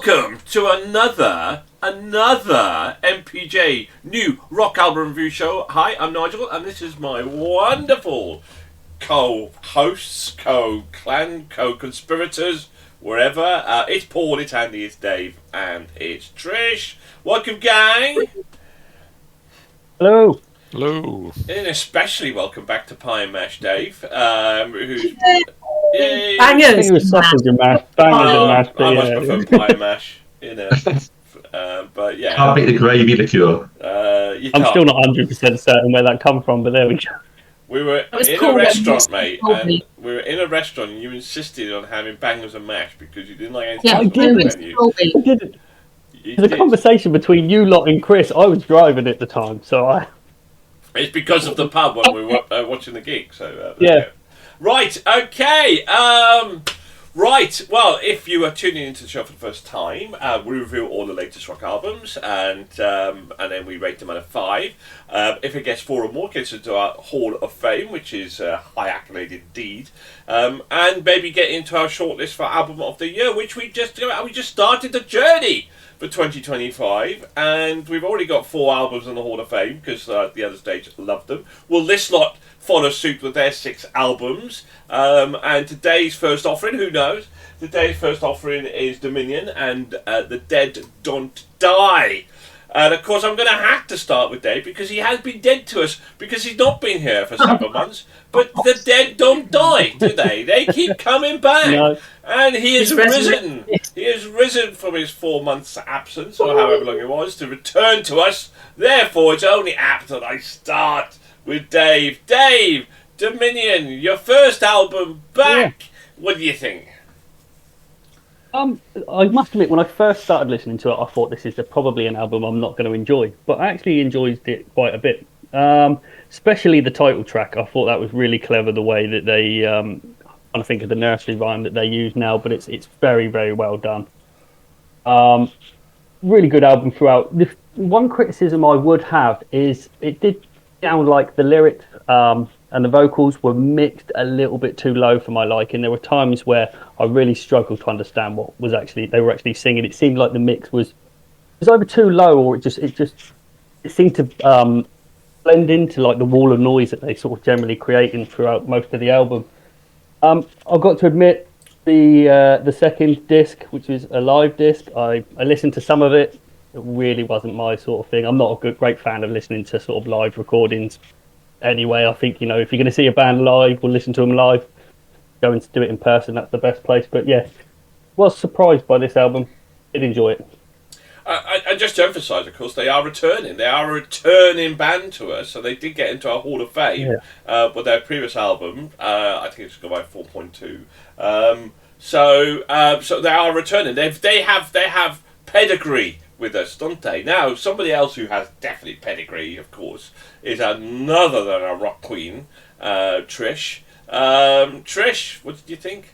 Welcome to another MPJ new rock album review show. Hi, I'm Nigel, and this is my wonderful co-hosts, co-clan, co-conspirators, wherever. It's Paul, it's Andy, it's Dave, and it's Trish. Welcome, gang. Hello. Hello. And especially welcome back to Pie and Mash, Dave. Who's I think it was sausage and mash. Bangers and mash. I much prefer pie and mash, you know. But yeah, can't beat the gravy liqueur. I'm still not 100% certain where that come from, but there we go. We were in a restaurant, mate, and we were in a restaurant, and you insisted on having bangers and mash because you didn't like anything else on the menu. I didn't. There's a conversation between you lot and Chris. I was driving at the time, so I. It's because of the pub when we were watching the gig. So yeah. Right. Okay. Right. Well, if you are tuning into the show for the first time, we review all the latest rock albums, and then we rate them out of 5. If it gets 4 or more, it gets into our Hall of Fame, which is a high accolade indeed, and maybe get into our shortlist for Album of the Year, which we just started the journey for 2025, and we've already got 4 albums in the Hall of Fame because the other stage loved them. Will this lot follow suit with their 6 albums? And today's first offering, who knows? Today's first offering is Dominion and The Dead Don't Die. And of course, I'm going to have to start with Dave because he has been dead to us because he's not been here for several months. But the dead don't die, do they? They keep coming back. No. And he has risen. He has risen from his 4 months absence, or however long it was, to return to us. Therefore, it's only apt that I start with Dave. Dave, Dominion, your first album back. Yeah. What do you think? I must admit, when I first started listening to it, I thought this is probably an album I'm not going to enjoy, but I actually enjoyed it quite a bit. Especially the title track. I thought that was really clever, the way that they, I'm trying to think of the nursery rhyme that they use now, but it's very, very well done. Really good album throughout. The one criticism I would have is it did sound like the lyrics and the vocals were mixed a little bit too low for my liking. There were times where I really struggled to understand what was they were actually singing. It seemed like the mix was either too low, or it seemed to blend into like the wall of noise that they sort of generally creating throughout most of the album. I've got to admit, the second disc, which was a live disc, I listened to some of it. It really wasn't my sort of thing. I'm not a great fan of listening to sort of live recordings. Anyway, I think, if you're going to see a band live or listen to them live, go and do it in person. That's the best place. But yeah, was surprised by this album. Did enjoy it. I just to emphasise, of course, they are returning. They are a returning band to us, so they did get into our Hall of Fame with their previous album. I think it's gone by 4.2. So they are returning. They have pedigree with us, don't they? Now, somebody else who has definite pedigree, of course, is another than a rock queen, Trish. Trish, what did you think?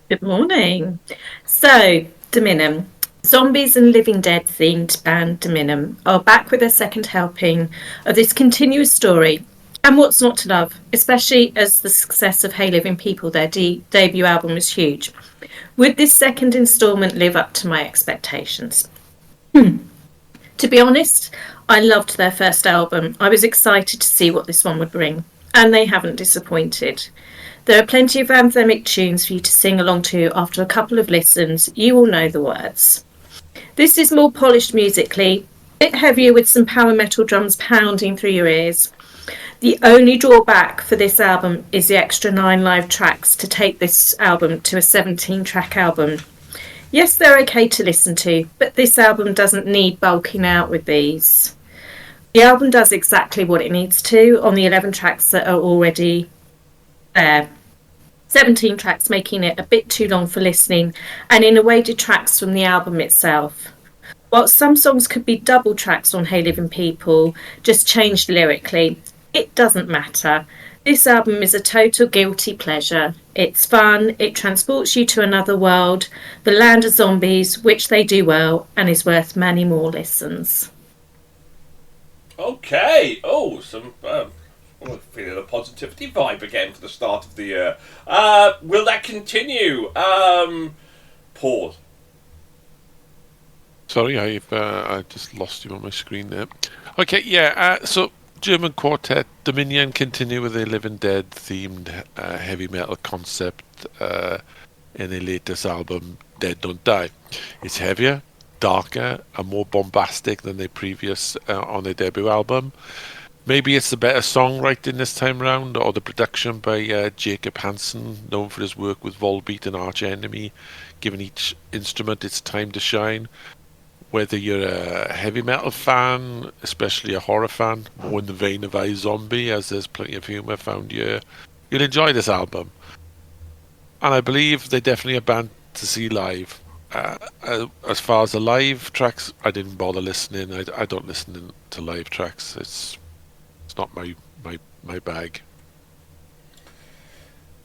Good morning. So, Dominium. Zombies and Living Dead themed band Dominium are back with their second helping of this continuous story. And what's not to love, especially as the success of Hey Living People, their debut album, was huge. Would this second instalment live up to my expectations? To be honest, I loved their first album. I was excited to see what this one would bring, and they haven't disappointed. There are plenty of anthemic tunes for you to sing along to after a couple of listens. You all know the words. This is more polished musically, a bit heavier with some power metal drums pounding through your ears. The only drawback for this album is the extra 9 live tracks to take this album to a 17-track album. Yes, they're okay to listen to, but this album doesn't need bulking out with these. The album does exactly what it needs to on the 11 tracks that are already there. 17 tracks making it a bit too long for listening, and in a way detracts from the album itself. While some songs could be double tracks on Hey Living People, just changed lyrically, it doesn't matter. This album is a total guilty pleasure. It's fun, it transports you to another world, the land of zombies, which they do well, and is worth many more listens. Okay. Oh, some feeling a positivity vibe again for the start of the year. Will that continue? Paul. Sorry, I just lost you on my screen there. Okay, yeah. So German quartet Dominion continue with their Living Dead themed heavy metal concept in their latest album, Dead Don't Die. It's heavier, darker, and more bombastic than their previous on their debut album. Maybe it's the better songwriting this time round, or the production by Jacob Hansen, known for his work with Volbeat and Arch Enemy, giving each instrument its time to shine. Whether you're a heavy metal fan, especially a horror fan, more in the vein of iZombie, as there's plenty of humour found here, you'll enjoy this album. And I believe they're definitely a band to see live. As far as the live tracks, I didn't bother listening. I don't listen to live tracks. It's not my bag.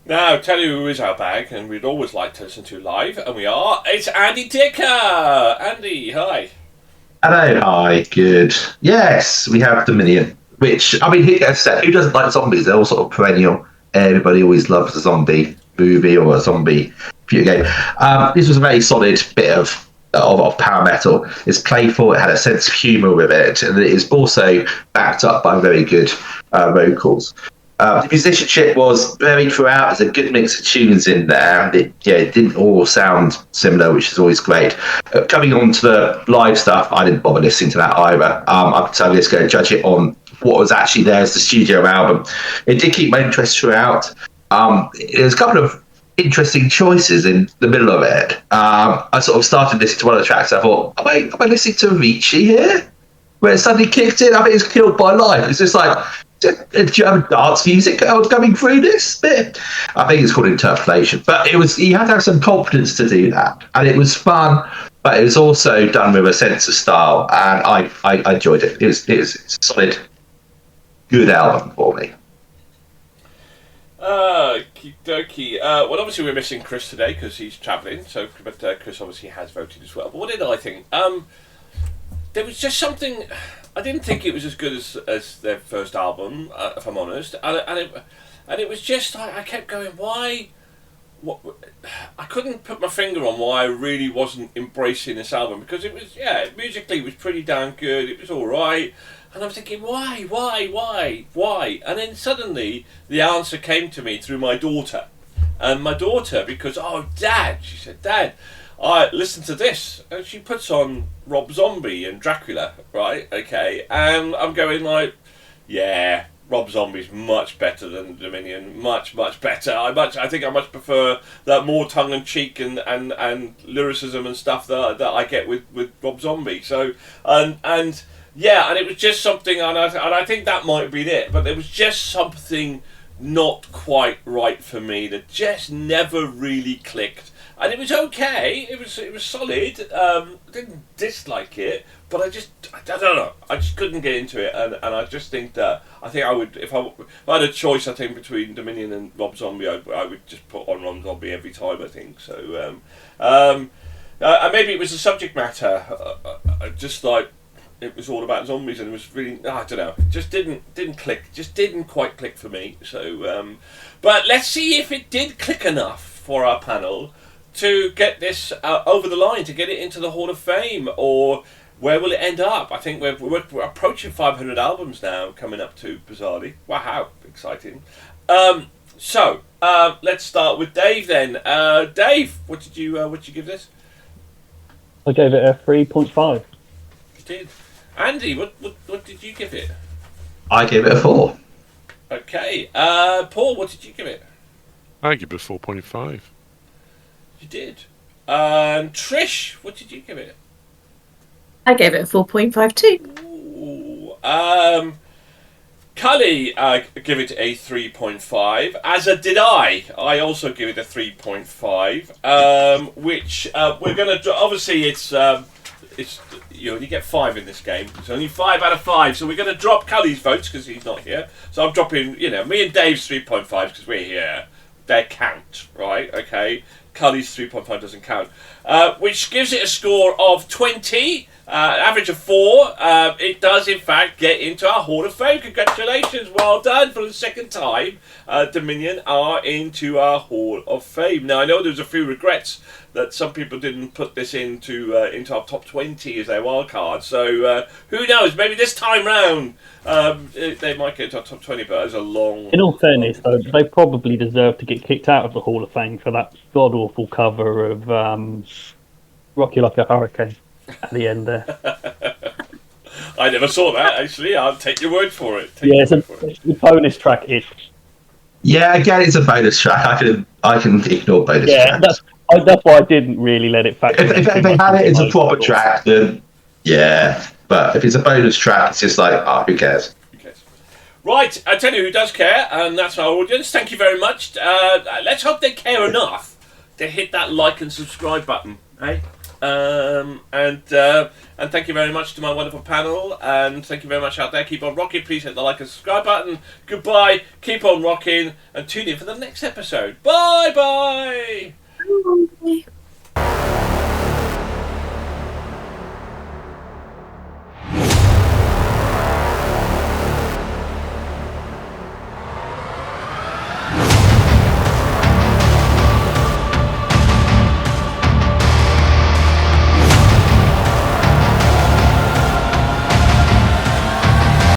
Now, tell you who is our bag, and we'd always like to listen to live, and we are. It's Andy Dicker. Andy, hi. Hello, hi, good. Yes, we have Dominium, which, I mean, who doesn't like zombies? They're all sort of perennial. Everybody always loves a zombie movie or a zombie video game. This was a very solid bit of power metal. It's playful, it had a sense of humour with it, and it is also backed up by very good vocals. The musicianship was varied throughout. There's a good mix of tunes in there. It didn't all sound similar, which is always great. Coming on to the live stuff, I didn't bother listening to that either. I'm just going to judge it on what was actually there as the studio album. It did keep my interest throughout. There's a couple of interesting choices in the middle of it. I sort of started listening to one of the tracks. I thought, am I listening to Avicii here? Where it suddenly kicked in. I think it's Killed by Life. It's just like, do you have dance music coming through this bit? I think it's called interpolation. But you had to have some confidence to do that. And it was fun, but it was also done with a sense of style. And I enjoyed it. It was a solid, good album for me. Okie dokie. Well, obviously we're missing Chris today because he's travelling. But Chris obviously has voted as well. But what did I think? There was just something. I didn't think it was as good as their first album, if I'm honest. And it was just I kept going, why? What? I couldn't put my finger on why I really wasn't embracing this album, because it was musically it was pretty damn good. It was all right. And I'm thinking, why? And then suddenly the answer came to me through my daughter. And my daughter, because, Dad, she said, Dad, I listen to this. And she puts on Rob Zombie and Dracula, right? Okay. And I'm going like, yeah, Rob Zombie's much better than Dominion. Much, much better. I think I much prefer that more tongue-in-cheek and lyricism and stuff that I get with Rob Zombie. So, and yeah, and it was just something, and I think that might have been it, but there was just something not quite right for me that just never really clicked. And it was okay, it was solid. I didn't dislike it, but I don't know, I just couldn't get into it, and I just think that I would, if I had a choice, I think between Dominion and Rob Zombie, I would just put on Rob Zombie every time, I think. So, and maybe it was the subject matter, just like. It was all about zombies, and it was really, I don't know, it just didn't click, just didn't quite click for me. So, but let's see if it did click enough for our panel to get this over the line, to get it into the Hall of Fame, or where will it end up? I think we're approaching 500 albums now, coming up to, bizarrely. Wow, how exciting. So, let's start with Dave then. Dave, what did you give this? I gave it a 3.5. You did. Andy, what did you give it? I gave it a 4. Okay. Paul, what did you give it? I give it a 4.5. You did. Trish, what did you give it? I gave it a 4.52. Ooh. Cully, give it a 3.5. As did I. I also give it a 3.5. Which we're going to... Obviously, it's you only get 5 in this game. It's only 5 out of 5. So we're going to drop Cully's votes because he's not here. So I'm dropping, me and Dave's 3.5 because we're here. They count, right? Okay. Cully's 3.5 doesn't count. Which gives it a score of 20. average of 4. It does, in fact, get into our Hall of Fame. Congratulations, well done. For the second time, Dominion are into our Hall of Fame. Now, I know there's a few regrets that some people didn't put this into our top 20 as their wild card. So, who knows? Maybe this time round, they might get into our top 20, but it's a long... In all fairness, though, they probably deserve to get kicked out of the Hall of Fame for that god-awful cover of Rock You Like a Hurricane at the end there. I never saw that, actually. I'll take your word for it. It's a bonus track-ish. Yeah, again, it's a bonus track. I can ignore bonus tracks. That's why I didn't really let it factor. If they had it as a proper track, then yeah. But if it's a bonus track, it's just like, who cares? Right, I tell you who does care, and that's our audience. Thank you very much. Let's hope they care enough to hit that like and subscribe button, eh? And thank you very much to my wonderful panel, and thank you very much out there. Keep on rocking. Please hit the like and subscribe button. Goodbye. Keep on rocking, and tune in for the next episode. Bye bye. Bye.